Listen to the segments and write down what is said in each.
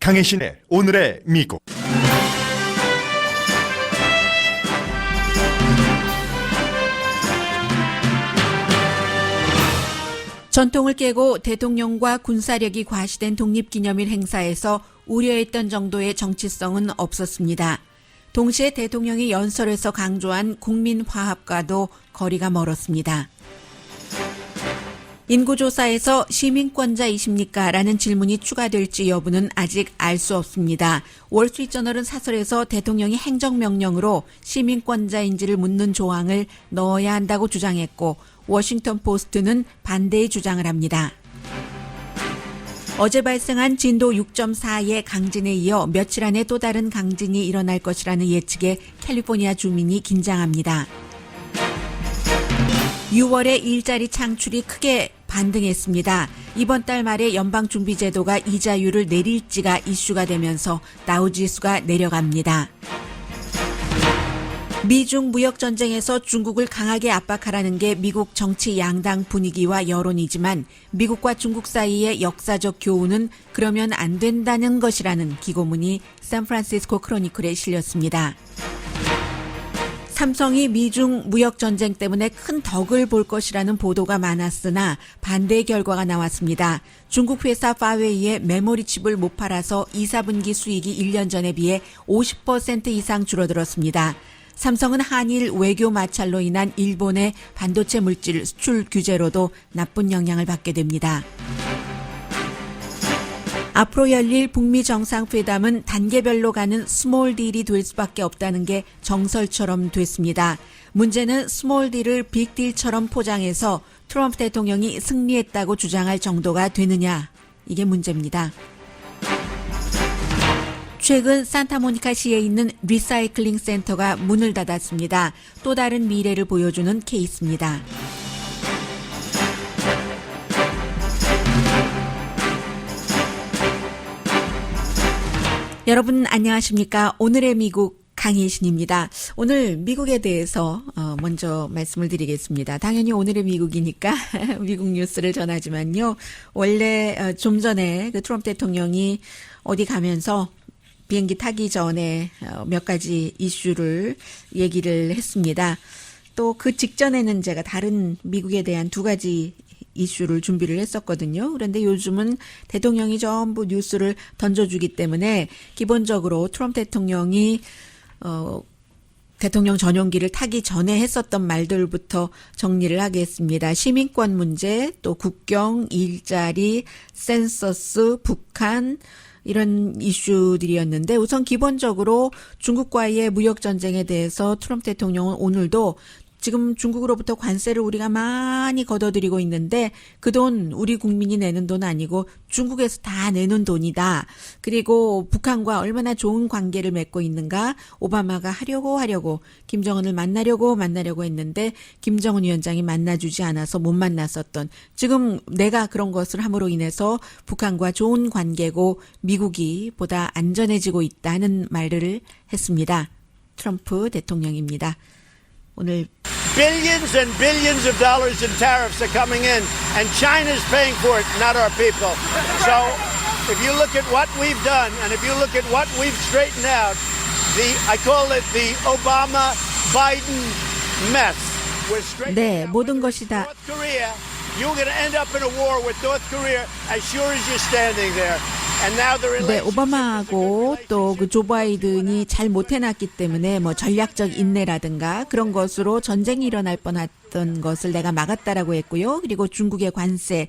강혜신의 오늘의 미국. 전통을 깨고 대통령과 군사력이 과시된 독립기념일 행사에서 우려했던 정도의 정치성은 없었습니다. 동시에 대통령이 연설에서 강조한 국민화합과도 거리가 멀었습니다. 인구조사에서 시민권자이십니까? 라는 질문이 추가될지 여부는 아직 알 수 없습니다. 월스트리트저널은 사설에서 대통령이 행정명령으로 시민권자인지를 묻는 조항을 넣어야 한다고 주장했고, 워싱턴 포스트는 반대의 주장을 합니다. 어제 발생한 진도 6.4의 강진에 이어 며칠 안에 또 다른 강진이 일어날 것이라는 예측에 캘리포니아 주민이 긴장합니다. 6월에 일자리 창출이 크게 반등했습니다. 이번 달 말에 연방준비제도가 이자율을 내릴지가 이슈가 되면서 다우지수가 내려갑니다. 미중 무역전쟁에서 중국을 강하게 압박하라는 게 미국 정치 양당 분위기와 여론이지만 미국과 중국 사이의 역사적 교훈은 그러면 안 된다는 것이라는 기고문이 샌프란시스코 크로니클에 실렸습니다. 삼성이 미중 무역전쟁 때문에 큰 덕을 볼 것이라는 보도가 많았으나 반대의 결과가 나왔습니다. 중국 회사 파웨이의 메모리 칩을 못 팔아서 2, 4분기 수익이 1년 전에 비해 50% 이상 줄어들었습니다. 삼성은 한일 외교 마찰로 인한 일본의 반도체 물질 수출 규제로도 나쁜 영향을 받게 됩니다. 앞으로 열릴 북미 정상회담은 단계별로 가는 스몰 딜이 될 수밖에 없다는 게 정설처럼 됐습니다. 문제는 스몰 딜을 빅 딜처럼 포장해서 트럼프 대통령이 승리했다고 주장할 정도가 되느냐, 이게 문제입니다. 최근 산타모니카시에 있는 리사이클링 센터가 문을 닫았습니다. 또 다른 미래를 보여주는 케이스입니다. 여러분 안녕하십니까? 오늘의 미국 강혜신입니다. 오늘 미국에 대해서 먼저 말씀을 드리겠습니다. 당연히 오늘의 미국이니까 미국 뉴스를 전하지만요. 원래 좀 전에 그 트럼프 대통령이 어디 가면서 비행기 타기 전에 몇 가지 이슈를 얘기를 했습니다. 또 그 직전에는 제가 다른 미국에 대한 두 가지 이슈를 준비를 했었거든요. 그런데 요즘은 대통령이 전부 뉴스를 던져주기 때문에 기본적으로 트럼프 대통령이 대통령 전용기를 타기 전에 했었던 말들부터 정리를 하겠습니다. 시민권 문제, 또 국경, 일자리, 센서스, 북한, 이런 이슈들이었는데 우선 기본적으로 중국과의 무역전쟁에 대해서 트럼프 대통령은 오늘도 지금 중국으로부터 관세를 우리가 많이 걷어들이고 있는데 그 돈 우리 국민이 내는 돈 아니고 중국에서 다 내는 돈이다. 그리고 북한과 얼마나 좋은 관계를 맺고 있는가. 오바마가 하려고 김정은을 만나려고 했는데 김정은 위원장이 만나주지 않아서 못 만났었던, 지금 내가 그런 것을 함으로 인해서 북한과 좋은 관계고 미국이 보다 안전해지고 있다는 말을 했습니다. 트럼프 대통령입니다. 오늘 Billions and billions of dollars in tariffs are coming in, and China's paying for it, not our people. So if you look at what we've done, and if you look at what we've straightened out, I call it the Obama-Biden mess. We're straightening 네, out 모든 것이 다 North Korea. You're going to end up in a war with North Korea as sure as you're standing there. 네, 오바마하고 또 그 조 바이든이 잘 못해놨기 때문에 뭐 전략적 인내라든가 그런 것으로 전쟁이 일어날 뻔했던 것을 내가 막았다라고 했고요. 그리고 중국의 관세,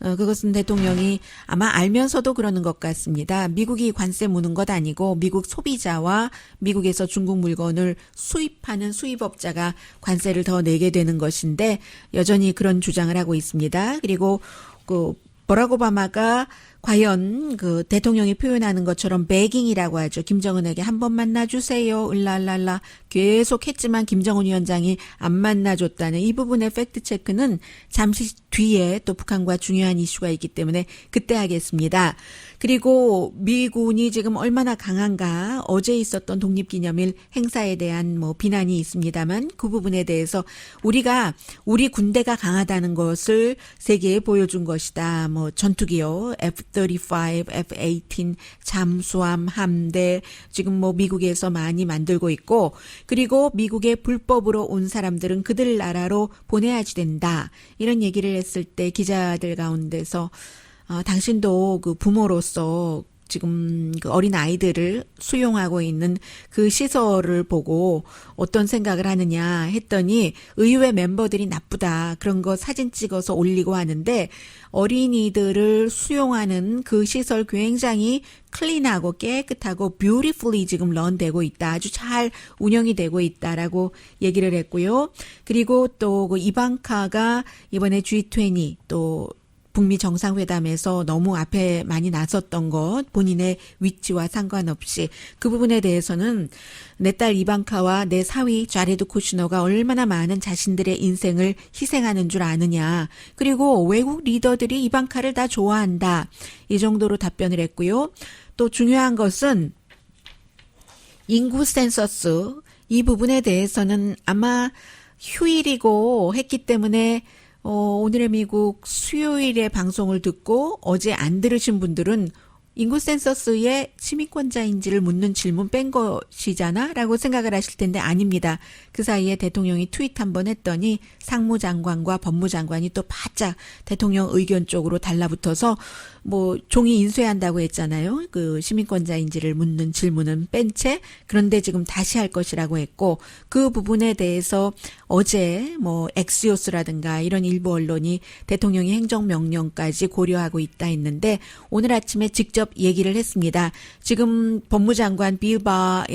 그것은 대통령이 아마 알면서도 그러는 것 같습니다. 미국이 관세 무는 것 아니고 미국 소비자와 미국에서 중국 물건을 수입하는 수입업자가 관세를 더 내게 되는 것인데 여전히 그런 주장을 하고 있습니다. 그리고 그 버락 오바마가 과연 그 대통령이 표현하는 것처럼 배깅이라고 하죠. 김정은에게 한번 만나주세요. 을랄랄라 계속 했지만 김정은 위원장이 안 만나줬다는 이 부분의 팩트체크는 잠시 뒤에 또 북한과 중요한 이슈가 있기 때문에 그때 하겠습니다. 그리고 미군이 지금 얼마나 강한가, 어제 있었던 독립기념일 행사에 대한 뭐 비난이 있습니다만 그 부분에 대해서 우리 군대가 강하다는 것을 세계에 보여준 것이다. 뭐 전투기요, F-35, F-18 잠수함 함대 지금 뭐 미국에서 많이 만들고 있고 그리고 미국에 불법으로 온 사람들은 그들 나라로 보내야지 된다. 이런 얘기를 했을 때 기자들 가운데서 당신도 그 부모로서 지금 그 어린 아이들을 수용하고 있는 그 시설을 보고 어떤 생각을 하느냐 했더니 의회 멤버들이 나쁘다. 그런 거 사진 찍어서 올리고 하는데 어린이들을 수용하는 그 시설 굉장히 클린하고 깨끗하고 뷰티풀리 지금 런되고 있다. 아주 잘 운영이 되고 있다라고 얘기를 했고요. 그리고 또 그 이방카가 이번에 G20 또 북미 정상회담에서 너무 앞에 많이 나섰던 것, 본인의 위치와 상관없이 그 부분에 대해서는 내 딸 이방카와 내 사위 자레드 쿠시너가 얼마나 많은 자신들의 인생을 희생하는 줄 아느냐. 그리고 외국 리더들이 이방카를 다 좋아한다. 이 정도로 답변을 했고요. 또 중요한 것은 인구 센서스 이 부분에 대해서는 아마 휴일이고 했기 때문에 오늘의 미국 수요일에 방송을 듣고 어제 안 들으신 분들은 인구 센서스의 시민권자인지를 묻는 질문 뺀 것이잖아 라고 생각을 하실 텐데 아닙니다. 그 사이에 대통령이 트윗 한번 했더니 상무장관과 법무장관이 또 바짝 대통령 의견 쪽으로 달라붙어서 뭐 종이 인쇄한다고 했잖아요. 그 시민권자인지를 묻는 질문은 뺀 채 그런데 지금 다시 할 것이라고 했고 그 부분에 대해서 어제 뭐 엑시오스라든가 이런 일부 언론이 대통령의 행정명령까지 고려하고 있다 했는데 오늘 아침에 직접 얘기를 했습니다. 지금 법무장관 빌바와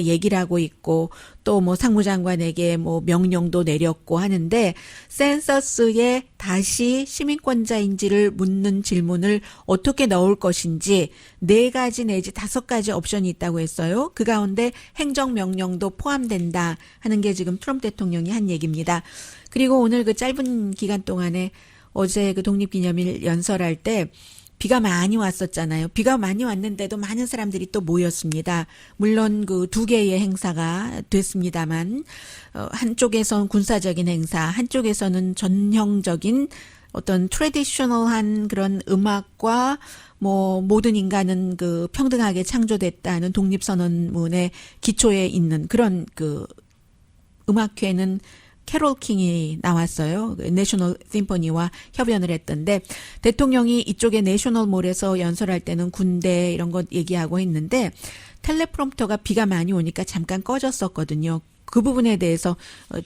얘기를 하고 있고 또 뭐 상무장관에게 뭐 명령도 내렸고 하는데 센서스에 다시 시민권자인지를 묻는 질문을 어떻게 넣을 것인지 4가지 내지 5가지 옵션이 있다고 했어요. 그 가운데 행정명령도 포함된다 하는 게 지금 트럼프 대통령이 한 얘기입니다. 그리고 오늘 그 짧은 기간 동안에 어제 그 독립기념일 연설할 때 비가 많이 왔었잖아요. 비가 많이 왔는데도 많은 사람들이 또 모였습니다. 물론 그 2개의 행사가 됐습니다만 한쪽에서는 군사적인 행사, 한쪽에서는 전형적인 어떤 트래디셔널한 그런 음악과 뭐 모든 인간은 그 평등하게 창조됐다는 독립선언문의 기초에 있는 그런 그 음악회는 캐롤 킹이 나왔어요. 내셔널 심포니와 협연을 했던데 대통령이 이쪽에 내셔널몰에서 연설할 때는 군대 이런 것 얘기하고 했는데 텔레프롬프터가 비가 많이 오니까 잠깐 꺼졌었거든요. 그 부분에 대해서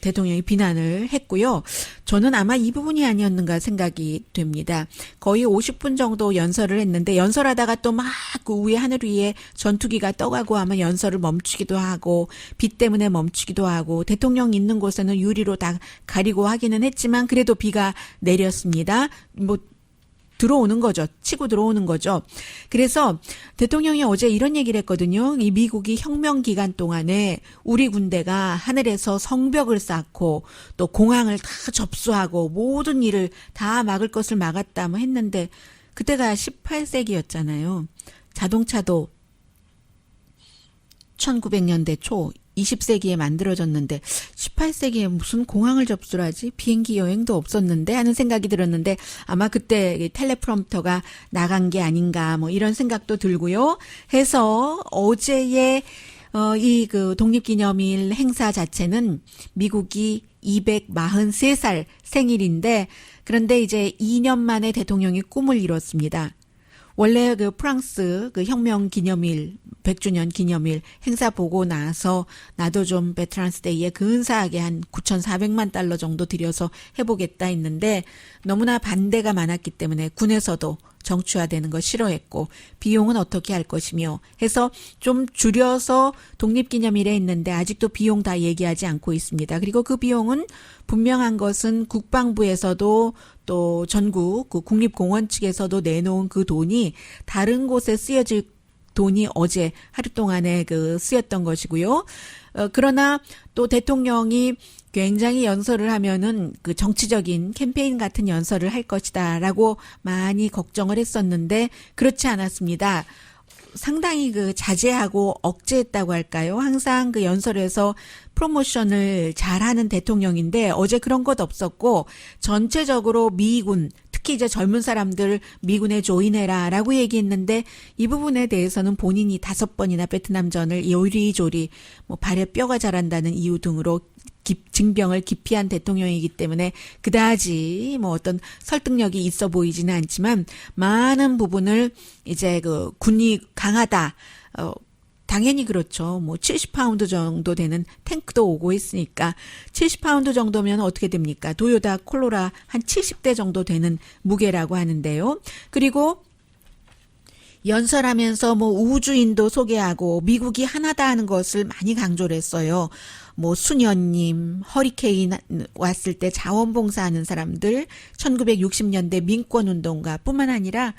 대통령이 비난을 했고요. 저는 아마 이 부분이 아니었는가 생각이 됩니다. 거의 50분 정도 연설을 했는데 연설하다가 또 막 그 위에 하늘 위에 전투기가 떠가고 아마 연설을 멈추기도 하고 비 때문에 멈추기도 하고 대통령 있는 곳에는 유리로 다 가리고 하기는 했지만 그래도 비가 내렸습니다. 뭐 들어오는 거죠. 치고 들어오는 거죠. 그래서 대통령이 어제 이런 얘기를 했거든요. 이 미국이 혁명 기간 동안에 우리 군대가 하늘에서 성벽을 쌓고 또 공항을 다 접수하고 모든 일을 다 막을 것을 막았다 뭐 했는데 그때가 18세기였잖아요. 자동차도 1900년대 초 20세기에 만들어졌는데 18세기에 무슨 공항을 접수를 하지? 비행기 여행도 없었는데 하는 생각이 들었는데 아마 그때 텔레프롬프터가 나간 게 아닌가 뭐 이런 생각도 들고요. 해서 어제의 이 그 독립기념일 행사 자체는 미국이 243살 생일인데 그런데 이제 2년 만에 대통령이 꿈을 이뤘습니다. 원래 그 프랑스 그 혁명 기념일 100주년 기념일 행사 보고 나서 나도 좀 베테랑스 데이에 근사하게 한 9,400만 달러 정도 들여서 해보겠다 했는데 너무나 반대가 많았기 때문에 군에서도 정치화되는 거 싫어했고 비용은 어떻게 할 것이며 해서 좀 줄여서 독립기념일에 했는데 아직도 비용 다 얘기하지 않고 있습니다. 그리고 그 비용은 분명한 것은 국방부에서도 또 전국 그 국립공원 측에서도 내놓은 그 돈이 다른 곳에 쓰여질 돈이 어제 하루 동안에 그 쓰였던 것이고요. 그러나 또 대통령이 굉장히 연설을 하면은 그 정치적인 캠페인 같은 연설을 할 것이다라고 많이 걱정을 했었는데 그렇지 않았습니다. 상당히 그 자제하고 억제했다고 할까요? 항상 그 연설에서 프로모션을 잘하는 대통령인데 어제 그런 것 없었고 전체적으로 미군 특히 특히 이제 젊은 사람들 미군에 조인해라라고 얘기했는데 이 부분에 대해서는 본인이 5번이나 베트남전을 요리조리 뭐 발에 뼈가 자란다는 이유 등으로 징병을 기피한 대통령이기 때문에 그다지 뭐 어떤 설득력이 있어 보이지는 않지만 많은 부분을 이제 그 군이 강하다. 당연히 그렇죠. 뭐 70파운드 정도 되는 탱크도 오고 있으니까 70파운드 정도면 어떻게 됩니까? 도요타 콜로라 한 70대 정도 되는 무게라고 하는데요. 그리고 연설하면서 뭐 우주인도 소개하고 미국이 하나다 하는 것을 많이 강조를 했어요. 뭐 수녀님, 허리케인 왔을 때 자원봉사하는 사람들, 1960년대 민권운동가 뿐만 아니라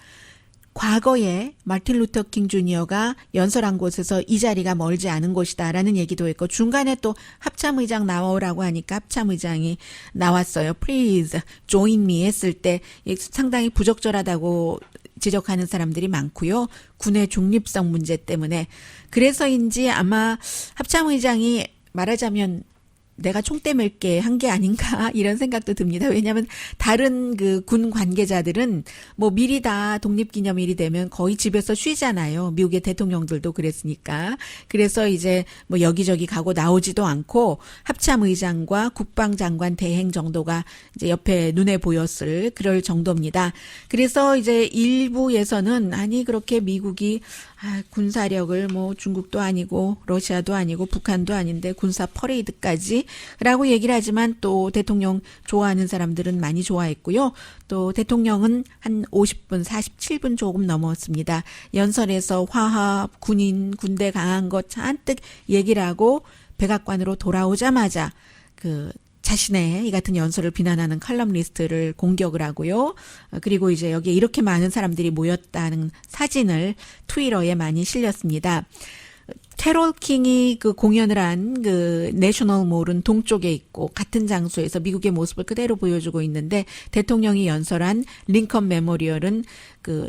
과거에 마틴 루터 킹 주니어가 연설한 곳에서 이 자리가 멀지 않은 곳이다라는 얘기도 했고 중간에 또 합참의장 나오라고 하니까 합참의장이 나왔어요. Please join me 했을 때 상당히 부적절하다고 지적하는 사람들이 많고요. 군의 중립성 문제 때문에 그래서인지 아마 합참의장이 말하자면 내가 총대 맬게 한 게 아닌가 이런 생각도 듭니다. 왜냐하면 다른 그 군 관계자들은 뭐 미리 다 독립기념일이 되면 거의 집에서 쉬잖아요. 미국의 대통령들도 그랬으니까. 그래서 이제 뭐 여기저기 가고 나오지도 않고 합참의장과 국방장관 대행 정도가 이제 옆에 눈에 보였을 그럴 정도입니다. 그래서 이제 일부에서는 아니 그렇게 미국이 군사력을 뭐 중국도 아니고 러시아도 아니고 북한도 아닌데 군사 퍼레이드까지 라고 얘기를 하지만 또 대통령 좋아하는 사람들은 많이 좋아했고요. 또 대통령은 한 50분, 47분 조금 넘었습니다. 연설에서 화합, 군인, 군대 강한 것 잔뜩 얘기를 하고 백악관으로 돌아오자마자 자신의 이 같은 연설을 비난하는 칼럼니스트를 공격을 하고요. 그리고 이제 여기에 이렇게 많은 사람들이 모였다는 사진을 트위터에 많이 실렸습니다. 캐롤 킹이 그 공연을 한 그 내셔널 몰은 동쪽에 있고 같은 장소에서 미국의 모습을 그대로 보여주고 있는데 대통령이 연설한 링컨 메모리얼은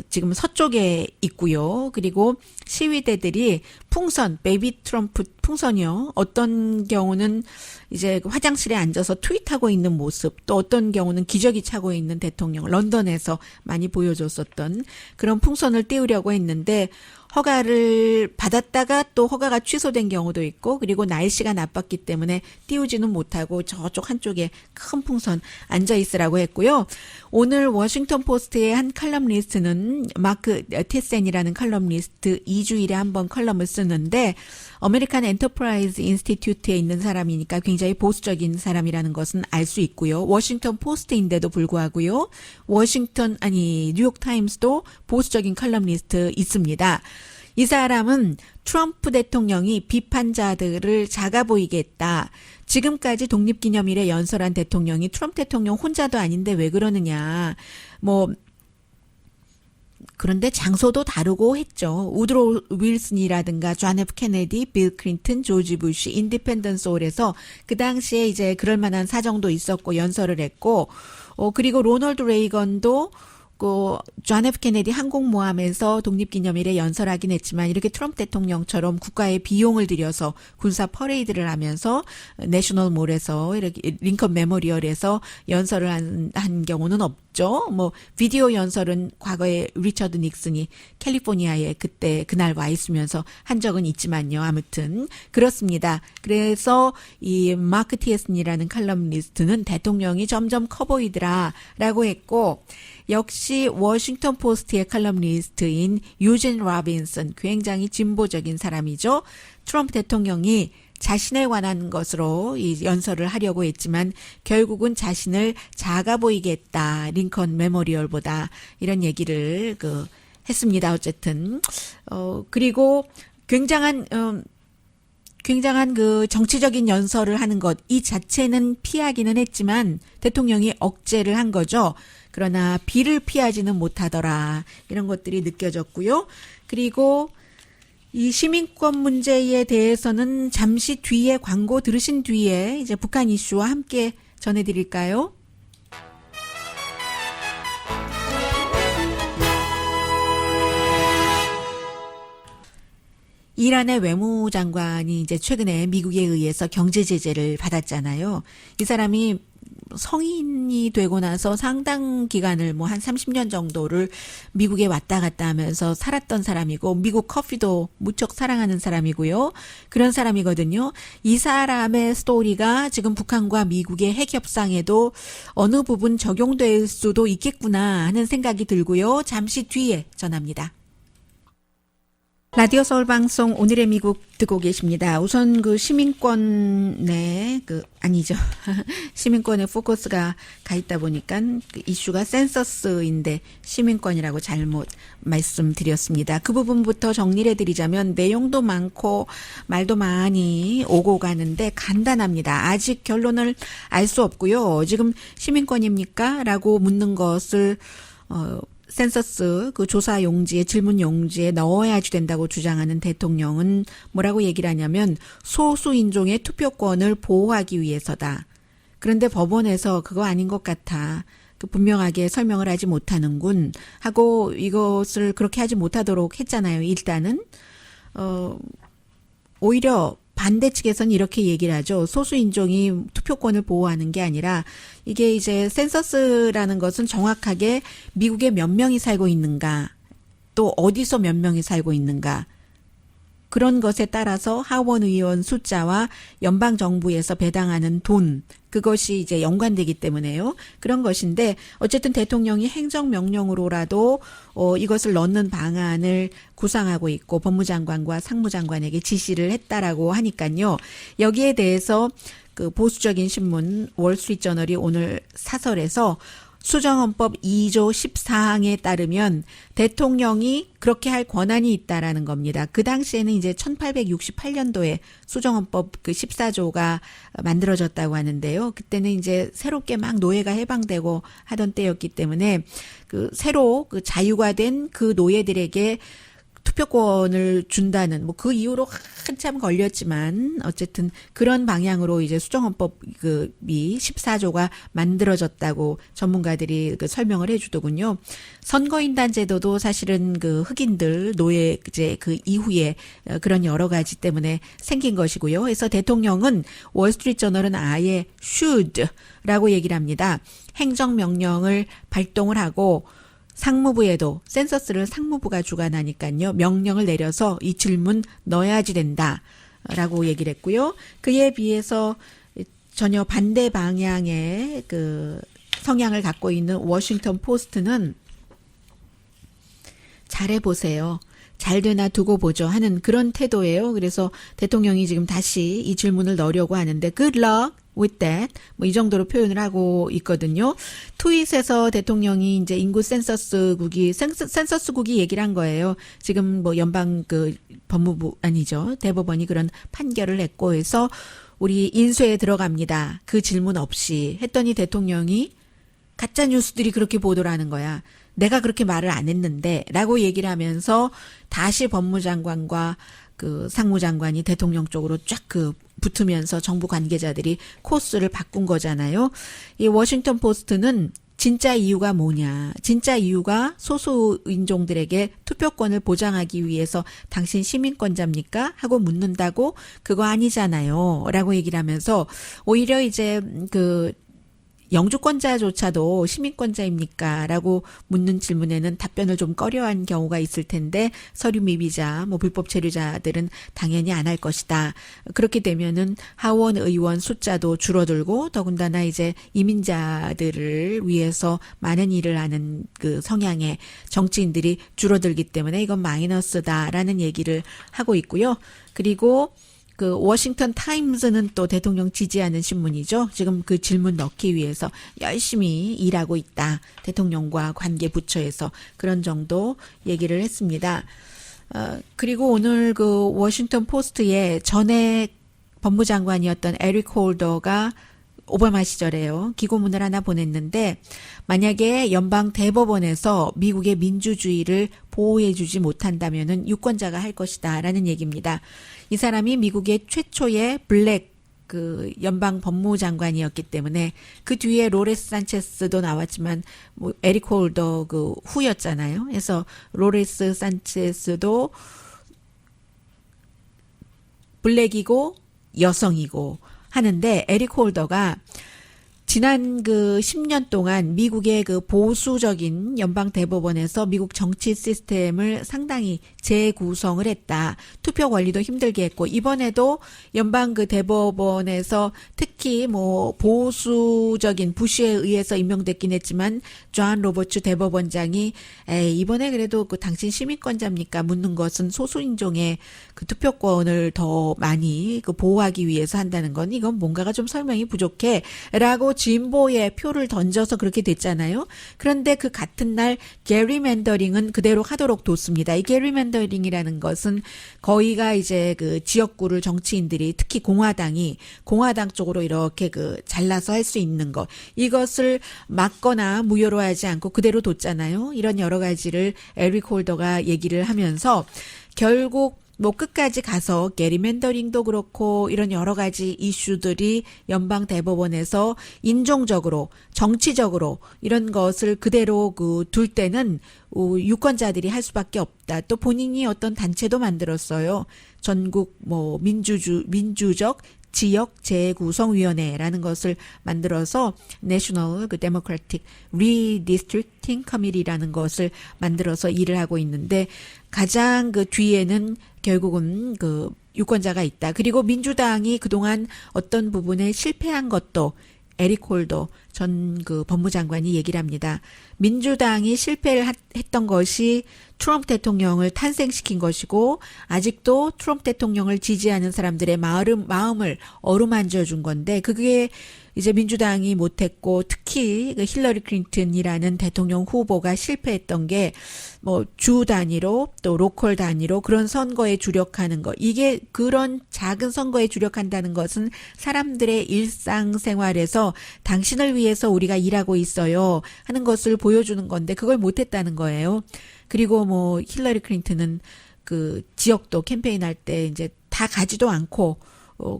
지금 서쪽에 있고요. 그리고 시위대들이 풍선, 베이비 트럼프 풍선이요. 어떤 경우는 이제 화장실에 앉아서 트윗하고 있는 모습, 또 어떤 경우는 기저귀 차고 있는 대통령, 런던에서 많이 보여줬었던 그런 풍선을 띄우려고 했는데 허가를 받았다가 또 허가가 취소된 경우도 있고 그리고 날씨가 나빴기 때문에 띄우지는 못하고 저쪽 한쪽에 큰 풍선 앉아 있으라고 했고요. 오늘 워싱턴 포스트의 한 칼럼니스트는 마크 테센이라는 칼럼니스트 2주일에 한 번 칼럼을 쓰는데 어메리칸 엔터프라이즈 인스티튜트에 있는 사람이니까 굉장히 보수적인 사람이라는 것은 알 수 있고요. 워싱턴 포스트인데도 불구하고요. 뉴욕 타임스도 보수적인 칼럼니스트 있습니다. 이 사람은 트럼프 대통령이 비판자들을 작아 보이게 했다. 지금까지 독립기념일에 연설한 대통령이 트럼프 대통령 혼자도 아닌데 왜 그러느냐. 그런데 장소도 다르고 했죠. 우드로 윌슨이라든가 존 F 케네디, 빌 클린턴, 조지 부시, 인디펜던스 홀에서 그 당시에 이제 그럴 만한 사정도 있었고 연설을 했고, 그리고 로널드 레이건도 존 F 케네디 항공모함에서 독립기념일에 연설하긴 했지만 이렇게 트럼프 대통령처럼 국가에 비용을 들여서 군사 퍼레이드를 하면서 내셔널 몰에서 이렇게 링컨 메모리얼에서 연설을 한 경우는 없죠. 비디오 연설은 과거에 리처드 닉슨이 캘리포니아에 그날 와 있으면서 한 적은 있지만요. 아무튼 그렇습니다. 그래서 이 마크 티에슨이라는 칼럼니스트는 대통령이 점점 커 보이더라라고 했고 역시 워싱턴 포스트의 칼럼니스트인 유진 로빈슨 굉장히 진보적인 사람이죠. 트럼프 대통령이 자신에 관한 것으로 이 연설을 하려고 했지만 결국은 자신을 작아 보이게 했다. 링컨 메모리얼보다 이런 얘기를 했습니다. 어쨌든 그리고 굉장한 정치적인 연설을 하는 것 이 자체는 피하기는 했지만 대통령이 억제를 한 거죠. 그러나 비를 피하지는 못하더라. 이런 것들이 느껴졌고요. 그리고 이 시민권 문제에 대해서는 잠시 뒤에 광고 들으신 뒤에 이제 북한 이슈와 함께 전해드릴까요? 이란의 외무장관이 이제 최근에 미국에 의해서 경제 제재를 받았잖아요. 이 사람이 성인이 되고 나서 상당 기간을 뭐 한 30년 정도를 미국에 왔다 갔다 하면서 살았던 사람이고 미국 커피도 무척 사랑하는 사람이고요. 그런 사람이거든요. 이 사람의 스토리가 지금 북한과 미국의 핵 협상에도 어느 부분 적용될 수도 있겠구나 하는 생각이 들고요. 잠시 뒤에 전합니다. 라디오 서울 방송 오늘의 미국 듣고 계십니다. 우선 그 시민권의 아니죠. 시민권의 포커스가 가 있다 보니까 그 이슈가 센서스인데 시민권이라고 잘못 말씀드렸습니다. 그 부분부터 정리를 해드리자면 내용도 많고 말도 많이 오고 가는데 간단합니다. 아직 결론을 알 수 없고요. 지금 시민권입니까? 라고 묻는 것을 센서스 그 조사 용지에 질문 용지에 넣어야지 된다고 주장하는 대통령은 뭐라고 얘기를 하냐면 소수 인종의 투표권을 보호하기 위해서다. 그런데 법원에서 그거 아닌 것 같아. 그 분명하게 설명을 하지 못하는군 하고 이것을 그렇게 하지 못하도록 했잖아요. 일단은 오히려 반대 측에서는 이렇게 얘기를 하죠. 소수 인종이 투표권을 보호하는 게 아니라 이게 이제 센서스라는 것은 정확하게 미국에 몇 명이 살고 있는가, 또 어디서 몇 명이 살고 있는가, 그런 것에 따라서 하원 의원 숫자와 연방 정부에서 배당하는 돈, 그것이 이제 연관되기 때문에요. 그런 것인데 어쨌든 대통령이 행정명령으로라도 이것을 넣는 방안을 구상하고 있고 법무장관과 상무장관에게 지시를 했다라고 하니까요. 여기에 대해서 그 보수적인 신문 월스트리트저널이 오늘 사설에서 수정헌법 2조 14항에 따르면 대통령이 그렇게 할 권한이 있다라는 겁니다. 그 당시에는 이제 1868년도에 수정헌법 그 14조가 만들어졌다고 하는데요. 그때는 이제 새롭게 막 노예가 해방되고 하던 때였기 때문에 그 새로 그 자유가 된 그 노예들에게 투표권을 준다는 뭐 그 이후로 한참 걸렸지만 어쨌든 그런 방향으로 이제 수정헌법이 14조가 만들어졌다고 전문가들이 그 설명을 해주더군요. 선거인단 제도도 사실은 그 흑인들 노예제 그 이후에 그런 여러 가지 때문에 생긴 것이고요. 그래서 대통령은 월스트리트저널은 아예 should라고 얘기를 합니다. 행정명령을 발동을 하고 상무부에도 센서스를 상무부가 주관하니까요. 명령을 내려서 이 질문 넣어야지 된다라고 얘기를 했고요. 그에 비해서 전혀 반대 방향의 그 성향을 갖고 있는 워싱턴 포스트는 잘해보세요. 잘 되나 두고 보죠 하는 그런 태도예요. 그래서 대통령이 지금 다시 이 질문을 넣으려고 하는데 good luck with that 뭐 이 정도로 표현을 하고 있거든요. 트윗에서 대통령이 이제 인구 센서스국이 얘기를 한 거예요. 지금 뭐 연방 그 법무부 아니죠. 대법원이 그런 판결을 했고 해서 우리 인쇄에 들어갑니다. 그 질문 없이 했더니 대통령이 가짜 뉴스들이 그렇게 보도를 하는 거야. 내가 그렇게 말을 안 했는데 라고 얘기를 하면서 다시 법무장관과 그 상무장관이 대통령 쪽으로 쫙 그 붙으면서 정부 관계자들이 코스를 바꾼 거잖아요. 이 워싱턴 포스트는 진짜 이유가 뭐냐. 진짜 이유가 소수인종들에게 투표권을 보장하기 위해서 당신 시민권자입니까? 하고 묻는다고 그거 아니잖아요. 라고 얘기를 하면서 오히려 이제 그 영주권자조차도 시민권자입니까? 라고 묻는 질문에는 답변을 좀 꺼려한 경우가 있을 텐데 서류 미비자, 뭐 불법 체류자들은 당연히 안 할 것이다. 그렇게 되면은 하원 의원 숫자도 줄어들고 더군다나 이제 이민자들을 위해서 많은 일을 하는 그 성향의 정치인들이 줄어들기 때문에 이건 마이너스다라는 얘기를 하고 있고요. 그리고 그 워싱턴 타임즈는 또 대통령 지지하는 신문이죠. 지금 그 질문 넣기 위해서 열심히 일하고 있다. 대통령과 관계 부처에서 그런 정도 얘기를 했습니다. 그리고 오늘 그 워싱턴 포스트에 전에 법무장관이었던 에릭 홀더가 오바마 시절에요. 기고문을 하나 보냈는데 만약에 연방 대법원에서 미국의 민주주의를 보호해주지 못한다면은 유권자가 할 것이다라는 얘기입니다. 이 사람이 미국의 최초의 블랙 그 연방 법무장관이었기 때문에 그 뒤에 로레스 산체스도 나왔지만 뭐 에릭 홀더 그 후였잖아요. 그래서 로레스 산체스도 블랙이고 여성이고 하는데 에릭 홀더가 지난 그 10년 동안 미국의 그 보수적인 연방 대법원에서 미국 정치 시스템을 상당히 재구성을 했다. 투표 권리도 힘들게 했고 이번에도 연방 그 대법원에서 특히 뭐 보수적인 부시에 의해서 임명됐긴 했지만 존 로버츠 대법원장이 이번에 그래도 그 당신 시민권자입니까? 묻는 것은 소수인종의 그 투표권을 더 많이 그 보호하기 위해서 한다는 건 이건 뭔가가 좀 설명이 부족해라고 진보의 표를 던져서 그렇게 됐잖아요. 그런데 그 같은 날 게리맨더링은 그대로 하도록 뒀습니다. 이 게리맨더링이라는 것은 거의가 이제 그 지역구를 정치인들이 특히 공화당 쪽으로 이렇게 그 잘라서 할 수 있는 것 이것을 막거나 무효로 하지 않고 그대로 뒀잖아요. 이런 여러 가지를 에릭 홀더가 얘기를 하면서 결국 뭐 끝까지 가서 게리맨더링도 그렇고 이런 여러 가지 이슈들이 연방 대법원에서 인종적으로 정치적으로 이런 것을 그대로 그 둘 때는 유권자들이 할 수밖에 없다. 또 본인이 어떤 단체도 만들었어요. 전국 뭐 민주적 지역 재구성위원회라는 것을 만들어서 National Democratic Redistricting Committee라는 것을 만들어서 일을 하고 있는데 가장 그 뒤에는 결국은 그 유권자가 있다. 그리고 민주당이 그동안 어떤 부분에 실패한 것도 에릭 홀더 전 그 법무장관이 얘기를 합니다. 민주당이 실패를 했던 것이 트럼프 대통령을 탄생시킨 것이고 아직도 트럼프 대통령을 지지하는 사람들의 마음을 어루만져 준 건데 그게 이제 민주당이 못했고 특히 그 힐러리 클린턴이라는 대통령 후보가 실패했던 게 뭐 주 단위로 또 로컬 단위로 그런 선거에 주력하는 거 이게 그런 작은 선거에 주력한다는 것은 사람들의 일상생활에서 당신을 위해서 우리가 일하고 있어요 하는 것을 보여주는 건데 그걸 못했다는 거예요. 그리고 뭐 힐러리 클린턴은 그 지역도 캠페인할 때 이제 다 가지도 않고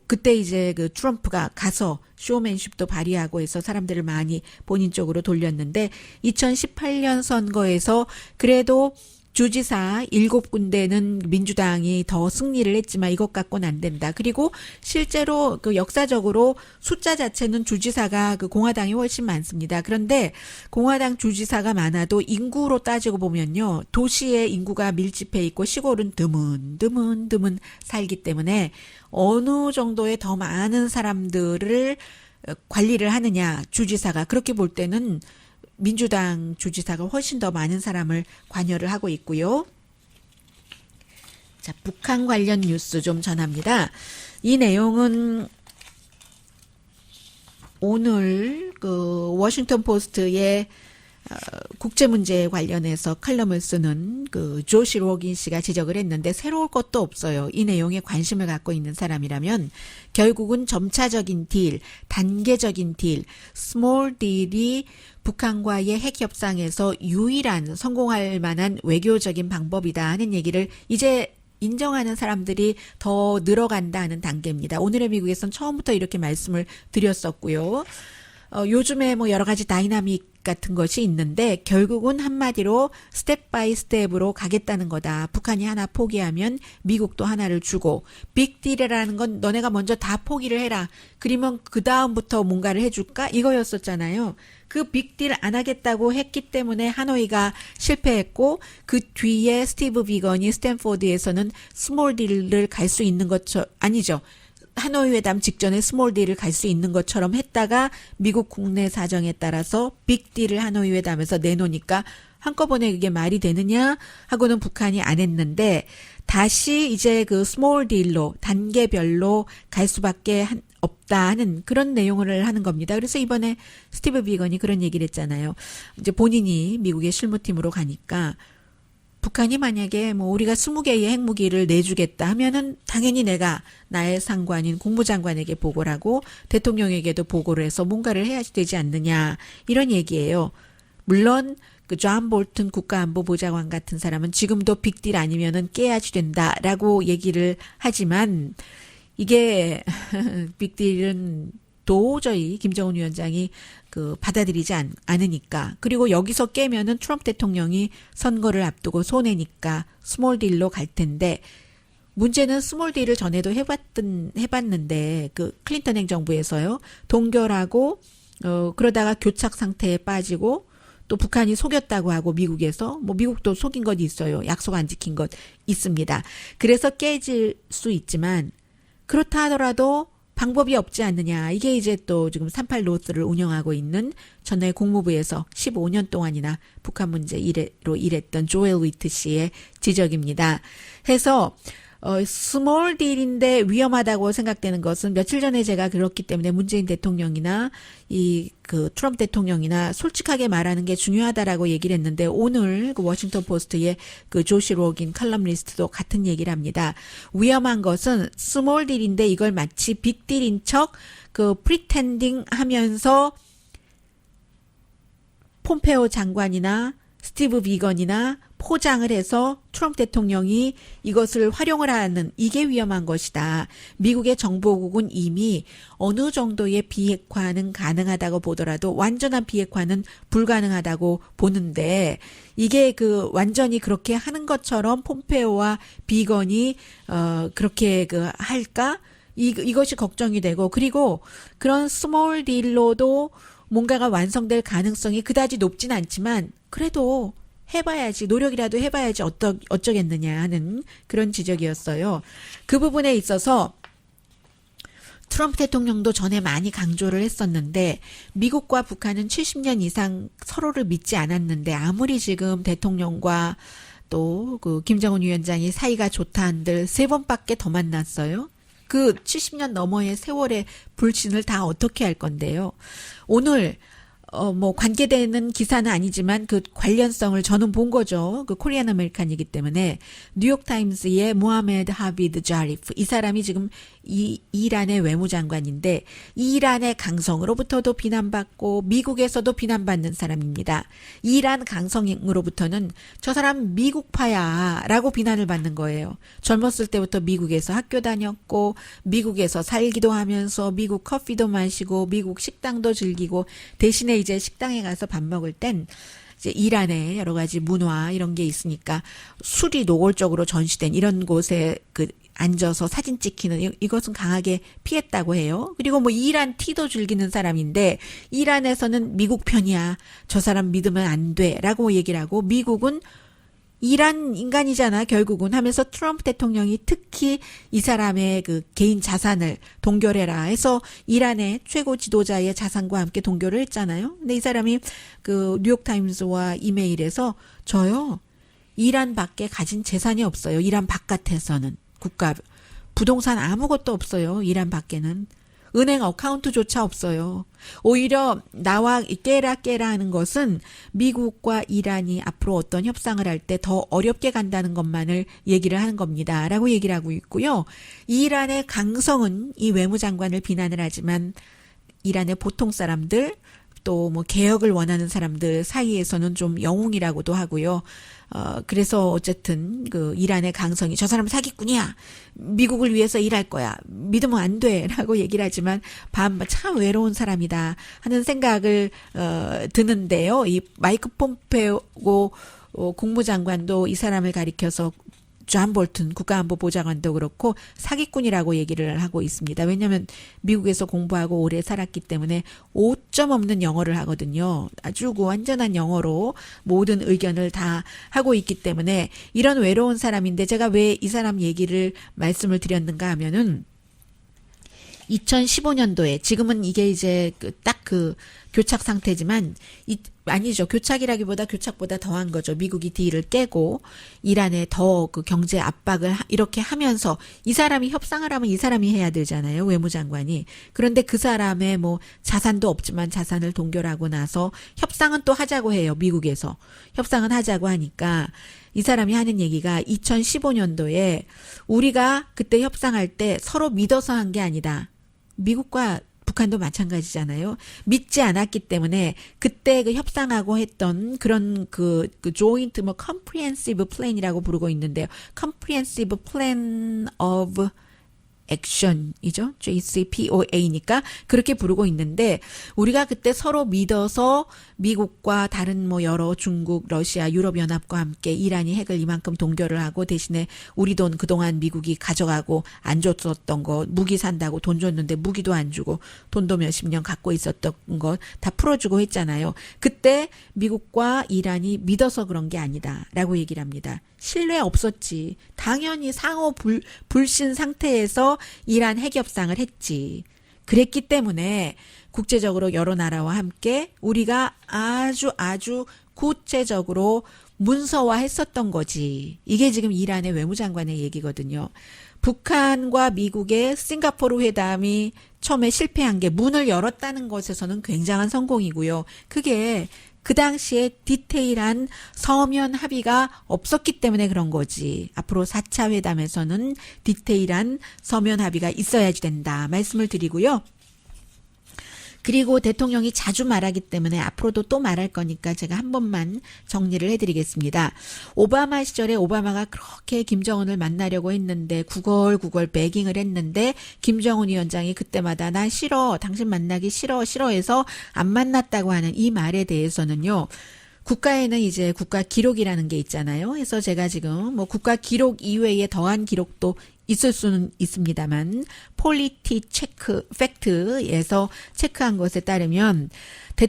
그때 이제 그 트럼프가 가서 쇼맨십도 발휘하고 해서 사람들을 많이 본인 쪽으로 돌렸는데 2018년 선거에서 그래도 주지사 7군데는 민주당이 더 승리를 했지만 이것 갖고는 안 된다. 그리고 실제로 그 역사적으로 숫자 자체는 주지사가 그 공화당이 훨씬 많습니다. 그런데 공화당 주지사가 많아도 인구로 따지고 보면요. 도시에 인구가 밀집해 있고 시골은 드문 살기 때문에 어느 정도의 더 많은 사람들을 관리를 하느냐 주지사가 그렇게 볼 때는 민주당 주지사가 훨씬 더 많은 사람을 관여를 하고 있고요. 자, 북한 관련 뉴스 좀 전합니다. 이 내용은 오늘 그 워싱턴 포스트의 국제 문제에 관련해서 칼럼을 쓰는 그 조시 로긴 씨가 지적을 했는데 새로울 것도 없어요. 이 내용에 관심을 갖고 있는 사람이라면 결국은 점차적인 딜, 단계적인 딜, 스몰 딜이 북한과의 핵 협상에서 유일한 성공할 만한 외교적인 방법이다 하는 얘기를 이제 인정하는 사람들이 더 늘어간다는 단계입니다. 오늘의 미국에서는 처음부터 이렇게 말씀을 드렸었고요. 요즘에 뭐 여러 가지 다이나믹 같은 것이 있는데 결국은 한마디로 스텝 바이 스텝으로 가겠다는 거다. 북한이 하나 포기하면 미국도 하나를 주고 빅딜이라는 건 너네가 먼저 다 포기를 해라. 그러면 그 다음부터 뭔가를 해줄까? 이거였었잖아요. 그 빅딜 안 하겠다고 했기 때문에 하노이가 실패했고 그 뒤에 스티브 비건이 스탠포드에서는 스몰 딜을 갈 수 있는 것처럼 아니죠. 하노이 회담 직전에 스몰 딜을 갈 수 있는 것처럼 했다가 미국 국내 사정에 따라서 빅 딜을 하노이 회담에서 내놓으니까 한꺼번에 그게 말이 되느냐 하고는 북한이 안 했는데 다시 이제 그 스몰 딜로 단계별로 갈 수밖에 없다 하는 그런 내용을 하는 겁니다. 그래서 이번에 스티브 비건이 그런 얘기를 했잖아요. 이제 본인이 미국의 실무팀으로 가니까 북한이 만약에 뭐 우리가 20개의 핵무기를 내주겠다 하면은 당연히 내가 나의 상관인 국무장관에게 보고를 하고 대통령에게도 보고를 해서 뭔가를 해야 되지 않느냐 이런 얘기예요. 물론 그 존 볼튼 국가안보보좌관 같은 사람은 지금도 빅딜 아니면은 깨야지 된다라고 얘기를 하지만 이게 빅딜은 도저히 김정은 위원장이 그 받아들이지 않으니까 그리고 여기서 깨면은 트럼프 대통령이 선거를 앞두고 손해니까 스몰 딜로 갈 텐데 문제는 스몰 딜을 전에도 해봤는데 그 클린턴 행정부에서요 동결하고 그러다가 교착 상태에 빠지고 또 북한이 속였다고 하고 미국에서 뭐 미국도 속인 것 있어요. 약속 안 지킨 것 있습니다. 그래서 깨질 수 있지만 그렇다 하더라도 방법이 없지 않느냐. 이게 이제 또 지금 38 노스를 운영하고 있는 전에 국무부에서 15년 동안이나 북한 문제로 일했던 조엘 위트 씨의 지적입니다. 해서 스몰 딜인데 위험하다고 생각되는 것은 며칠 전에 제가 그렇기 때문에 문재인 대통령이나 트럼프 대통령이나 솔직하게 말하는 게 중요하다라고 얘기를 했는데 오늘 그 워싱턴 포스트의 그 조시 로긴 칼럼니스트도 같은 얘기를 합니다. 위험한 것은 스몰 딜인데 이걸 마치 빅 딜인 척 프리텐딩 하면서 폼페오 장관이나 스티브 비건이나 포장을 해서 트럼프 대통령이 이것을 활용을 하는 이게 위험한 것이다. 미국의 정보국은 이미 어느 정도의 비핵화는 가능하다고 보더라도 완전한 비핵화는 불가능하다고 보는데 이게 완전히 그렇게 하는 것처럼 폼페오와 비건이 그렇게 할까? 이것이 걱정이 되고 그리고 그런 스몰 딜로도 뭔가가 완성될 가능성이 그다지 높진 않지만 그래도 해봐야지 노력이라도 해봐야지 어쩌겠느냐 하는 그런 지적이었어요. 그 부분에 있어서 트럼프 대통령도 전에 많이 강조를 했었는데 미국과 북한은 70년 이상 서로를 믿지 않았는데 아무리 지금 대통령과 또 김정은 위원장이 사이가 좋다 한들 3번밖에 더 만났어요. 그 70년 너머의 세월의 불신을 다 어떻게 할 건데요. 오늘 관계되는 기사는 아니지만 그 관련성을 저는 본 거죠. 그 코리안 아메리칸이기 때문에 뉴욕타임스의 모하메드 하비드 자리프 이 사람이 지금 이란의 외무장관인데 이란의 강성으로부터도 비난받고 미국에서도 비난받는 사람입니다. 이란 강성으로부터는 저 사람 미국파야 라고 비난을 받는 거예요. 젊었을 때부터 미국에서 학교 다녔고 미국에서 살기도 하면서 미국 커피도 마시고 미국 식당도 즐기고 대신에 이제 식당에 가서 밥 먹을 땐 이제 이란의 여러 가지 문화 이런 게 있으니까 술이 노골적으로 전시된 이런 곳에 앉아서 사진 찍히는 이것은 강하게 피했다고 해요. 그리고 이란 티도 즐기는 사람인데 이란에서는 미국 편이야. 저 사람 믿으면 안 돼라고 얘기를 하고 미국은 이란 인간이잖아 결국은 하면서 트럼프 대통령이 특히 이 사람의 개인 자산을 동결해라 해서 이란의 최고 지도자의 자산과 함께 동결을 했잖아요. 근데 이 사람이 뉴욕타임스와 이메일에서 저요 이란 밖에 가진 재산이 없어요. 이란 바깥에서는 국가 부동산 아무것도 없어요. 이란 밖에는 은행 어카운트조차 없어요. 오히려 나와 깨라 하는 것은 미국과 이란이 앞으로 어떤 협상을 할 때 더 어렵게 간다는 것만을 얘기를 하는 겁니다. 라고 얘기를 하고 있고요. 이란의 강성은 이 외무장관을 비난을 하지만 이란의 보통 사람들 또 개혁을 원하는 사람들 사이에서는 좀 영웅이라고도 하고요. 그래서 어쨌든 이란의 강성이 저 사람 사기꾼이야. 미국을 위해서 일할 거야. 믿으면 안 돼. 라고 얘기를 하지만 참 외로운 사람이다 하는 생각을 드는데요. 이 마이크 폼페오 국무장관도 이 사람을 가리켜서 존 볼튼 국가안보보좌관도 그렇고 사기꾼이라고 얘기를 하고 있습니다. 왜냐하면 미국에서 공부하고 오래 살았기 때문에 5점 없는 영어를 하거든요. 아주 완전한 영어로 모든 의견을 다 하고 있기 때문에 이런 외로운 사람인데 제가 왜 이 사람 얘기를 말씀을 드렸는가 하면은 2015년도에 지금은 이게 이제 딱 교착 상태지만 아니죠. 교착이라기보다 교착보다 더한 거죠. 미국이 딜을 깨고 이란에 더 경제 압박을 이렇게 하면서 이 사람이 협상을 하면 이 사람이 해야 되잖아요. 외무장관이. 그런데 그 사람의 자산도 없지만 자산을 동결하고 나서 협상은 또 하자고 해요. 미국에서. 협상은 하자고 하니까 이 사람이 하는 얘기가 2015년도에 우리가 그때 협상할 때 서로 믿어서 한 게 아니다. 미국과 북한도 마찬가지잖아요. 믿지 않았기 때문에 그때 협상하고 했던 그런 joint comprehensive plan이라고 부르고 있는데요. comprehensive plan of 액션이죠. JCPOA니까 그렇게 부르고 있는데 우리가 그때 서로 믿어서 미국과 다른 뭐 여러 중국, 러시아, 유럽연합과 함께 이란이 핵을 이만큼 동결을 하고 대신에 우리 돈 그동안 미국이 가져가고 안 줬었던 거 무기 산다고 돈 줬는데 무기도 안 주고 돈도 몇십 년 갖고 있었던 거 다 풀어주고 했잖아요. 그때 미국과 이란이 믿어서 그런 게 아니다라고 얘기를 합니다. 신뢰 없었지. 당연히 상호 불신 상태에서 이란 핵 협상을 했지. 그랬기 때문에 국제적으로 여러 나라와 함께 우리가 아주 구체적으로 문서화했었던 거지. 이게 지금 이란의 외무장관의 얘기거든요. 북한과 미국의 싱가포르 회담이 처음에 실패한 게 문을 열었다는 것에서는 굉장한 성공이고요. 그게 그 당시에 디테일한 서면 합의가 없었기 때문에 그런 거지. 앞으로 4차 회담에서는 디테일한 서면 합의가 있어야지 된다 말씀을 드리고요. 그리고 대통령이 자주 말하기 때문에 앞으로도 또 말할 거니까 제가 한 번만 정리를 해드리겠습니다. 오바마 시절에 오바마가 그렇게 김정은을 만나려고 했는데 구걸구걸 배깅을 했는데 김정은 위원장이 그때마다 나 싫어, 당신 만나기 싫어해서 안 만났다고 하는 이 말에 대해서는요. 국가에는 이제 국가 기록이라는 게 있잖아요. 그래서 제가 지금 뭐 국가 기록 이외에 더한 기록도 있을 수는 있습니다만 폴리티 체크 팩트에서 체크한 것에 따르면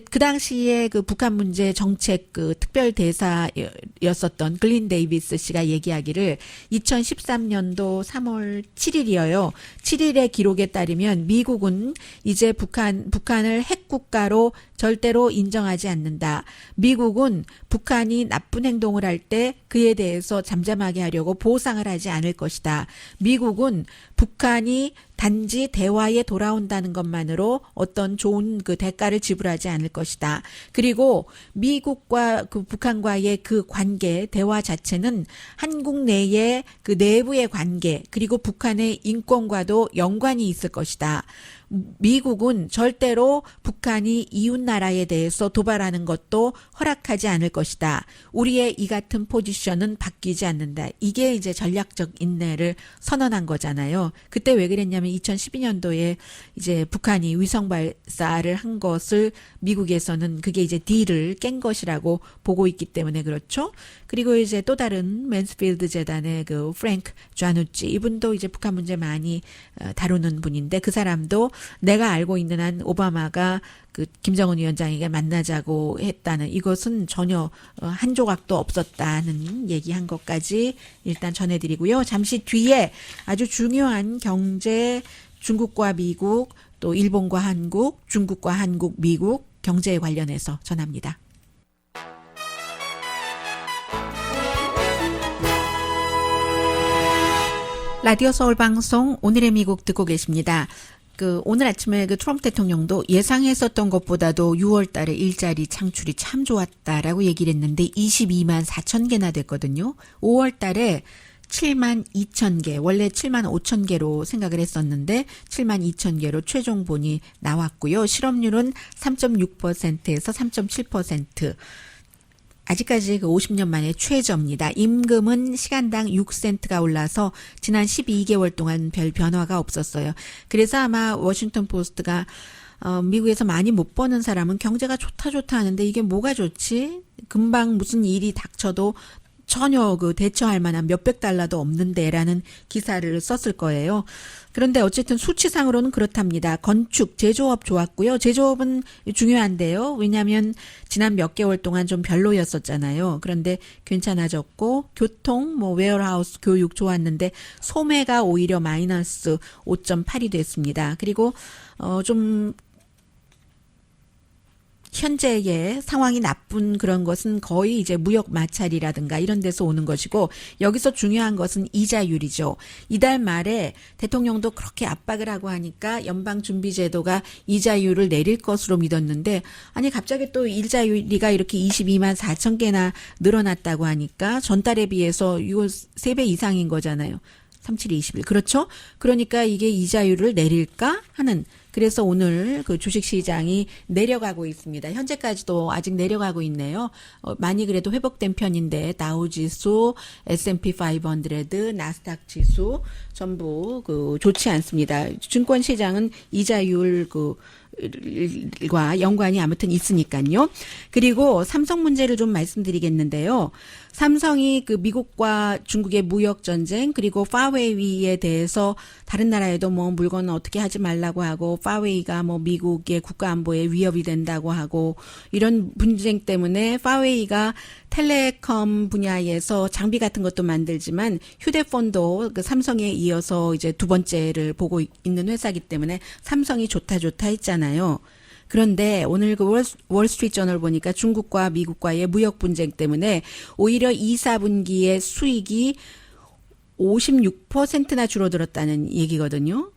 그 당시에 그 북한 문제 정책 그 특별 대사였었던 글린 데이비스 씨가 얘기하기를 2013년도 3월 7일이어요. 7일의 기록에 따르면 미국은 이제 북한을 핵 국가로 절대로 인정하지 않는다. 미국은 북한이 나쁜 행동을 할 때 그에 대해서 잠잠하게 하려고 보상을 하지 않을 것이다. 미국은 북한이 단지 대화에 돌아온다는 것만으로 어떤 좋은 그 대가를 지불하지 않을 것이다. 그리고 미국과 그 북한과의 그 관계, 대화 자체는 한국 내의 그 내부의 관계, 그리고 북한의 인권과도 연관이 있을 것이다. 미국은 절대로 북한이 이웃나라에 대해서 도발하는 것도 허락하지 않을 것이다. 우리의 이 같은 포지션은 바뀌지 않는다. 이게 이제 전략적 인내를 선언한 거잖아요. 그때 왜 그랬냐면 2012년도에 이제 북한이 위성 발사를 한 것을 미국에서는 그게 이제 딜을 깬 것이라고 보고 있기 때문에 그렇죠. 그리고 이제 또 다른 맨스필드 재단의 그 프랭크 좌누치 이분도 이제 북한 문제 많이 다루는 분인데 그 사람도 내가 알고 있는 한 오바마가 그 김정은 위원장에게 만나자고 했다는 이것은 전혀 한 조각도 없었다는 얘기한 것까지 일단 전해드리고요. 잠시 뒤에 아주 중요한 경제 중국과 미국 또 일본과 한국, 중국과 한국, 미국 경제에 관련해서 전합니다. 라디오 서울 방송 오늘의 미국 듣고 계십니다. 오늘 아침에 트럼프 대통령도 예상했었던 것보다도 6월 달에 일자리 창출이 참 좋았다라고 얘기를 했는데 22만 4천 개나 됐거든요. 5월 달에 7만 2천 개, 원래 7만 5천 개로 생각을 했었는데 7만 2천 개로 최종 본이 나왔고요. 실업률은 3.6%에서 3.7%. 아직까지 50년 만에 최저입니다. 임금은 시간당 6센트가 올라서 지난 12개월 동안 별 변화가 없었어요. 그래서 아마 워싱턴 포스트가 미국에서 많이 못 버는 사람은 경제가 좋다 하는데 이게 뭐가 좋지? 금방 무슨 일이 닥쳐도 전혀 대처할 만한 몇백 달러도 없는데라는 기사를 썼을 거예요. 그런데 어쨌든 수치상으로는 그렇답니다. 건축, 제조업 좋았고요. 제조업은 중요한데요. 왜냐하면 지난 몇 개월 동안 좀 별로였었잖아요. 그런데 괜찮아졌고 교통, 웨어하우스, 교육 좋았는데 소매가 오히려 마이너스 5.8이 됐습니다. 그리고 좀 현재의 상황이 나쁜 그런 것은 거의 이제 무역 마찰이라든가 이런 데서 오는 것이고 여기서 중요한 것은 이자율이죠. 이달 말에 대통령도 그렇게 압박을 하고 하니까 연방준비제도가 이자율을 내릴 것으로 믿었는데 아니 갑자기 또 이자율이가 이렇게 22만 4천 개나 늘어났다고 하니까 전달에 비해서 이거 3배 이상인 거잖아요. 37, 21. 그렇죠? 그러니까 이게 이자율을 내릴까 하는 그래서 오늘 그 주식 시장이 내려가고 있습니다. 현재까지도 아직 내려가고 있네요. 많이 그래도 회복된 편인데 다우 지수, S&P 500, 나스닥 지수 전부 그 좋지 않습니다. 증권 시장은 이자율 과 연관이 아무튼 있으니까요. 그리고 삼성 문제를 좀 말씀드리겠는데요. 삼성이 그 미국과 중국의 무역 전쟁 그리고 파웨이에 대해서 다른 나라에도 뭐 물건은 어떻게 하지 말라고 하고 파웨이가 뭐 미국의 국가 안보에 위협이 된다고 하고 이런 분쟁 때문에 파웨이가 텔레콤 분야에서 장비 같은 것도 만들지만 휴대폰도 그 삼성에 이어서 이제 두 번째를 보고 있는 회사이기 때문에 삼성이 좋다 했잖아요. 그런데 오늘 그 월스트리트 저널 보니까 중국과 미국과의 무역 분쟁 때문에 오히려 2, 4분기의 수익이 56%나 줄어들었다는 얘기거든요.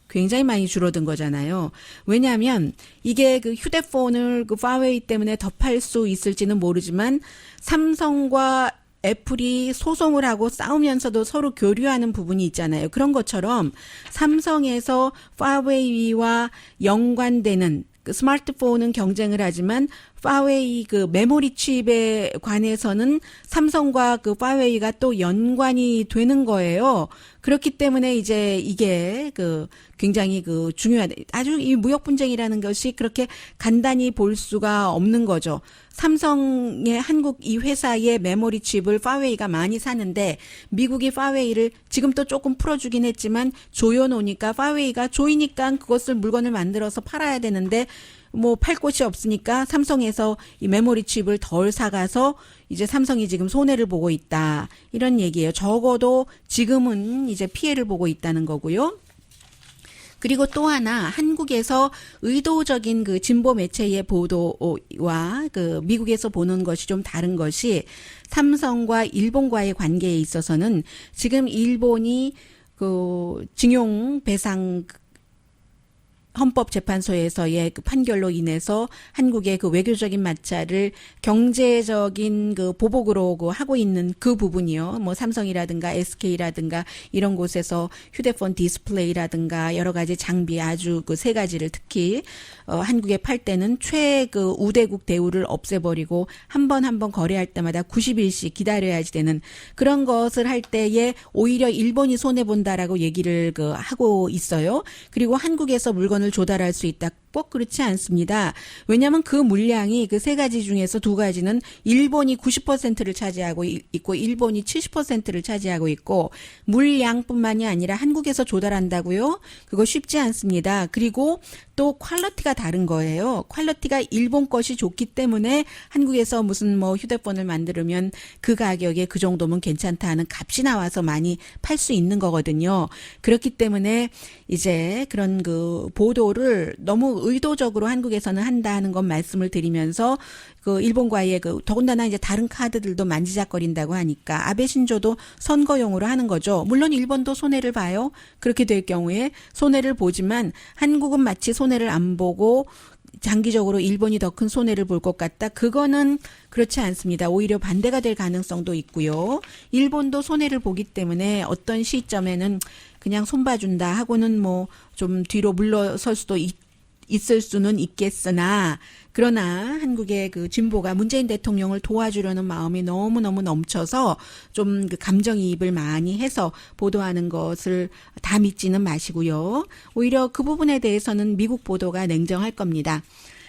굉장히 많이 줄어든 거잖아요. 왜냐하면 이게 그 휴대폰을 그 파웨이 때문에 더 팔 수 있을지는 모르지만 삼성과 애플이 소송을 하고 싸우면서도 서로 교류하는 부분이 있잖아요. 그런 것처럼 삼성에서 파웨이와 연관되는 그 스마트폰은 경쟁을 하지만 파웨이 그 메모리 칩에 관해서는 삼성과 그 파웨이가 또 연관이 되는 거예요. 그렇기 때문에 이제 이게 그 굉장히 그 중요하다. 아주 이 무역 분쟁이라는 것이 그렇게 간단히 볼 수가 없는 거죠. 삼성의 한국 이 회사의 메모리 칩을 파웨이가 많이 사는데 미국이 파웨이를 지금 또 조금 풀어주긴 했지만 조여놓으니까 파웨이가 조이니까 그것을 물건을 만들어서 팔아야 되는데 뭐 팔 곳이 없으니까 삼성에서 이 메모리 칩을 덜 사가서 이제 삼성이 지금 손해를 보고 있다. 이런 얘기예요. 적어도 지금은 이제 피해를 보고 있다는 거고요. 그리고 또 하나 한국에서 의도적인 그 진보 매체의 보도와 그 미국에서 보는 것이 좀 다른 것이 삼성과 일본과의 관계에 있어서는 지금 일본이 그 징용 배상 헌법재판소에서의 그 판결로 인해서 한국의 그 외교적인 마찰을 경제적인 그 보복으로 그 하고 있는 그 부분이요. 뭐 삼성이라든가 SK라든가 이런 곳에서 휴대폰 디스플레이라든가 여러 가지 장비 아주 그 세 가지를 특히 한국에 팔 때는 최그 우대국 대우를 없애버리고 한 번 거래할 때마다 90일씩 기다려야지 되는 그런 것을 할 때에 오히려 일본이 손해 본다라고 얘기를 그 하고 있어요. 그리고 한국에서 물건을 조달할 수 있다. 꼭 그렇지 않습니다. 왜냐하면 그 물량이 그 세 가지 중에서 두 가지는 일본이 90%를 차지하고 있고 일본이 70%를 차지하고 있고 물량뿐만이 아니라 한국에서 조달한다고요? 그거 쉽지 않습니다. 그리고 또 퀄리티가 다른 거예요. 퀄리티가 일본 것이 좋기 때문에 한국에서 무슨 뭐 휴대폰을 만들면 그 가격에 그 정도면 괜찮다 하는 값이 나와서 많이 팔 수 있는 거거든요. 그렇기 때문에 이제 그런 그 보도를 너무 의도적으로 한국에서는 한다 하는 건 말씀을 드리면서 그 일본과의 그 더군다나 이제 다른 카드들도 만지작거린다고 하니까 아베 신조도 선거용으로 하는 거죠. 물론 일본도 손해를 봐요. 그렇게 될 경우에 손해를 보지만 한국은 마치 손해를 안 보고 장기적으로 일본이 더 큰 손해를 볼 것 같다. 그거는 그렇지 않습니다. 오히려 반대가 될 가능성도 있고요. 일본도 손해를 보기 때문에 어떤 시점에는 그냥 손봐준다 하고는 뭐 좀 뒤로 물러설 수도 있을 수는 있겠으나 그러나 한국의 그 진보가 문재인 대통령을 도와주려는 마음이 너무너무 넘쳐서 좀 그 감정이입을 많이 해서 보도하는 것을 다 믿지는 마시고요. 오히려 그 부분에 대해서는 미국 보도가 냉정할 겁니다.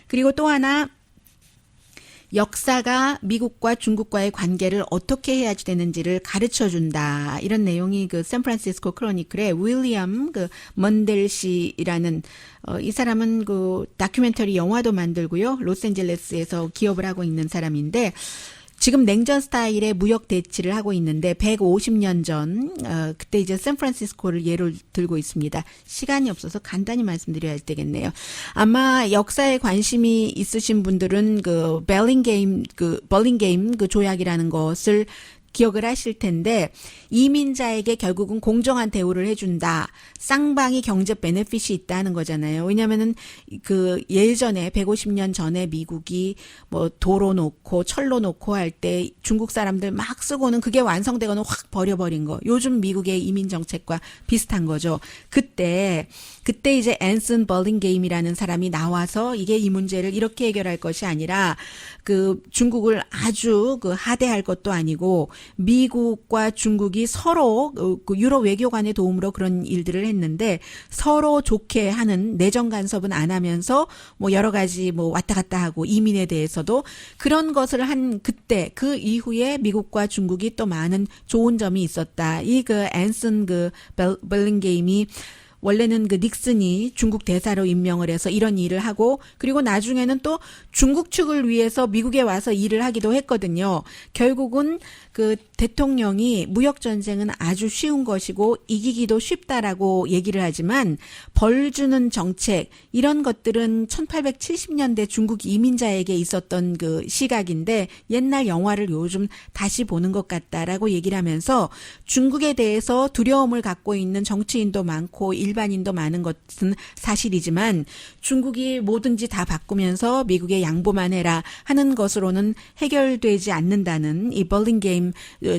그리고 또 하나 역사가 미국과 중국과의 관계를 어떻게 해야지 되는지를 가르쳐준다. 이런 내용이 그 샌프란시스코 크로니클의 윌리엄 그 먼델 씨라는 이 사람은 그 다큐멘터리 영화도 만들고요. 로스앤젤레스에서 기업을 하고 있는 사람인데 지금 냉전 스타일의 무역 대치를 하고 있는데 150년 전 그때 이제 샌프란시스코를 예로 들고 있습니다. 시간이 없어서 간단히 말씀드려야 되겠네요. 아마 역사에 관심이 있으신 분들은 그 벌링게임 그 조약이라는 것을 기억을 하실 텐데 이민자에게 결국은 공정한 대우를 해준다. 쌍방이 경제 베네핏이 있다는 거잖아요. 왜냐하면은 그 예전에 150년 전에 미국이 뭐 도로 놓고 철로 놓고 할 때 중국 사람들 막 쓰고는 그게 완성되고는 확 버려버린 거. 요즘 미국의 이민 정책과 비슷한 거죠. 그때 이제 앤슨 벌링게임이라는 사람이 나와서 이게 이 문제를 이렇게 해결할 것이 아니라 그 중국을 아주 그 하대할 것도 아니고 미국과 중국이 서로 그 유럽 외교관의 도움으로 그런 일들을 했는데 서로 좋게 하는 내정 간섭은 안 하면서 뭐 여러 가지 뭐 왔다 갔다 하고 이민에 대해서도 그런 것을 한 그때 그 이후에 미국과 중국이 또 많은 좋은 점이 있었다. 이 그 앤슨 그 벌링게임이 원래는 그 닉슨이 중국 대사로 임명을 해서 이런 일을 하고 그리고 나중에는 또 중국 측을 위해서 미국에 와서 일을 하기도 했거든요. 결국은 그 대통령이 무역 전쟁은 아주 쉬운 것이고 이기기도 쉽다라고 얘기를 하지만 벌 주는 정책 이런 것들은 1870년대 중국 이민자에게 있었던 그 시각인데 옛날 영화를 요즘 다시 보는 것 같다라고 얘기를 하면서 중국에 대해서 두려움을 갖고 있는 정치인도 많고 일반인도 많은 것은 사실이지만 중국이 뭐든지 다 바꾸면서 미국에 양보만 해라 하는 것으로는 해결되지 않는다는 이 벌링게임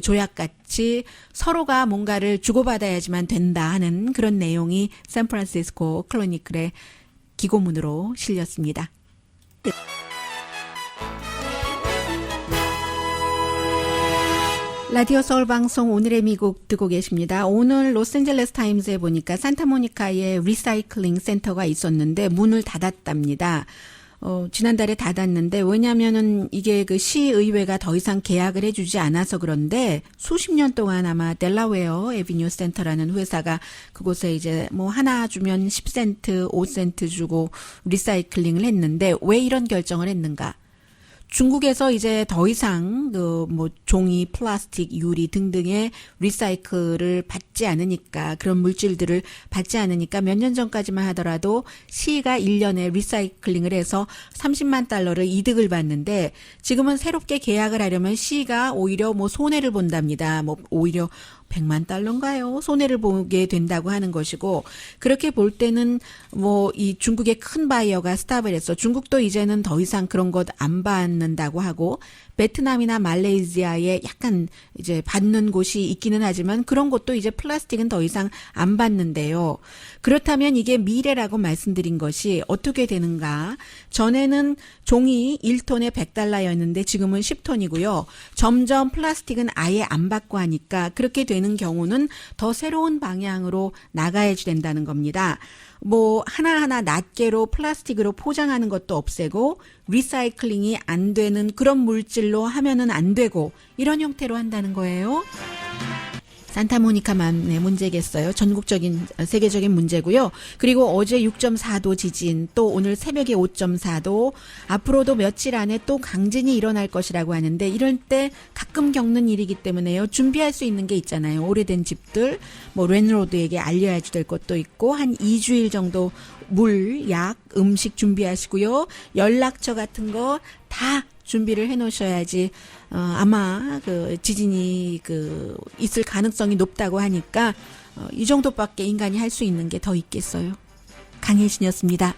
조약같이 서로가 뭔가를 주고받아야지만 된다 하는 그런 내용이 샌프란시스코 크로니클의 기고문으로 실렸습니다. 라디오 서울 방송 오늘의 미국 듣고 계십니다. 오늘 로스앤젤레스 타임즈에 보니까 산타모니카에 리사이클링 센터가 있었는데 문을 닫았답니다. 지난달에 닫았는데 왜냐면은 이게 그 시의회가 더 이상 계약을 해주지 않아서 그런데 수십 년 동안 아마 델라웨어 에비뉴 센터라는 회사가 그곳에 이제 뭐 하나 주면 10센트, 5센트 주고 리사이클링을 했는데 왜 이런 결정을 했는가? 중국에서 이제 더 이상 그 뭐 종이, 플라스틱, 유리 등등의 리사이클을 받지 않으니까 그런 물질들을 받지 않으니까 몇 년 전까지만 하더라도 시가 1년에 리사이클링을 해서 30만 달러를 이득을 받는데 지금은 새롭게 계약을 하려면 시가 오히려 뭐 손해를 본답니다. 뭐 오히려 100만 달러인가요? 손해를 보게 된다고 하는 것이고 그렇게 볼 때는 뭐 이 중국의 큰 바이어가 스탑을 했어. 중국도 이제는 더 이상 그런 것 안 받는다고 하고 베트남이나 말레이시아에 약간 이제 받는 곳이 있기는 하지만 그런 곳도 이제 플라스틱은 더 이상 안 받는데요. 그렇다면 이게 미래라고 말씀드린 것이 어떻게 되는가? 전에는 종이 1톤에 100달러였는데 지금은 10톤이고요. 점점 플라스틱은 아예 안 받고 하니까 그렇게 되는 경우는 더 새로운 방향으로 나가야 된다는 겁니다. 뭐 하나하나 낱개로 플라스틱으로 포장하는 것도 없애고 리사이클링이 안 되는 그런 물질로 하면은 안 되고 이런 형태로 한다는 거예요. 산타모니카만의 문제겠어요. 전국적인 세계적인 문제고요. 그리고 어제 6.4도 지진, 또 오늘 새벽에 5.4도, 앞으로도 며칠 안에 또 강진이 일어날 것이라고 하는데 이럴 때 가끔 겪는 일이기 때문에요. 준비할 수 있는 게 있잖아요. 오래된 집들, 뭐 랜로드에게 알려야 될 것도 있고 한 2주일 정도 물, 약, 음식 준비하시고요. 연락처 같은 거 다 준비를 해 놓으셔야지 아마 그 지진이 그 있을 가능성이 높다고 하니까 이 정도밖에 인간이 할 수 있는 게 더 있겠어요. 강혜신이었습니다.